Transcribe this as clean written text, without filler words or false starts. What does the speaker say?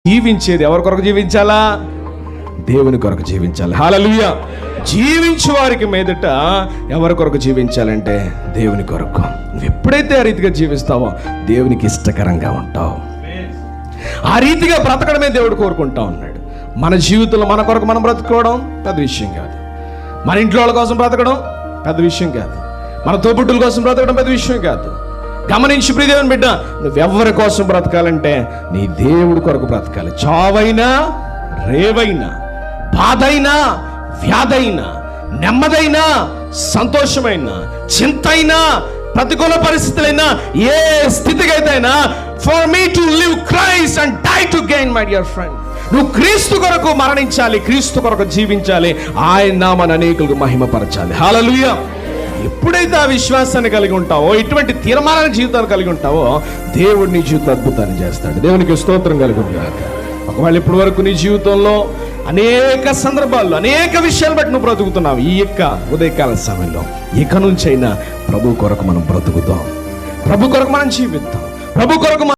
జీవించేది ఎవరి కొరకు జీవించాలా? దేవుని కొరకు జీవించాలి. హల్లెలూయా. జీవించే వారికి మీదట ఎవరి కొరకు జీవించాలంటే దేవుని కొరకు. నువ్వు ఎప్పుడైతే ఆ రీతిగా జీవిస్తావో దేవునికి ఇష్టకరంగా ఉంటావు. ఆ రీతిగా బ్రతకడమే దేవుడు కోరుకుంటా ఉన్నాడు. మన జీవితంలో మన కొరకు మనం బ్రతుకోవడం పెద్ద విషయం కాదు. మన ఇంట్లో వాళ్ళ కోసం బ్రతకడం పెద్ద విషయం కాదు. మన తోబుట్టుల కోసం బ్రతకడం పెద్ద విషయం కాదు. గమనించి ప్రియదేవుని బిడ్డ, నువ్వెవరి కోసం బ్రతకాలంటే నీ దేవుడి కొరకు బ్రతకాలి. చావైనా, రేవైనా, బాధైనా, వ్యాధైనా, నెమ్మదైనా, సంతోషమైనా, చింతైనా, ప్రతికూల పరిస్థితులైనా, ఏ స్థితికైతేనా, for me to live Christ and die to gain my dear friend. నువ్వు క్రీస్తు కొరకు మరణించాలి, క్రీస్తు కొరకు జీవించాలి, ఆయన నామమును అనేకులకు మహిమపరచాలి. హల్లెలూయా. ఎప్పుడైతే ఆ విశ్వాసాన్ని కలిగి ఉంటావో, ఇటువంటి తీర్మానాన్ని జీవితాన్ని కలిగి ఉంటావో, దేవుడు నీ జీవితం అద్భుతాన్ని చేస్తాడు. దేవునికి స్తోత్రం కలుగును గాక. ఒకవేళ ఇప్పటి వరకు నీ జీవితంలో అనేక సందర్భాల్లో అనేక విషయాలు బట్టి నువ్వు బ్రతుకుతున్నావు, ఈ యొక్క ఉదయకాల సమయంలో ఇక నుంచైనా ప్రభు కొరకు మనం బ్రతుకుతాం, ప్రభు కొరకు మనం జీవిద్దాం, ప్రభు కొరకు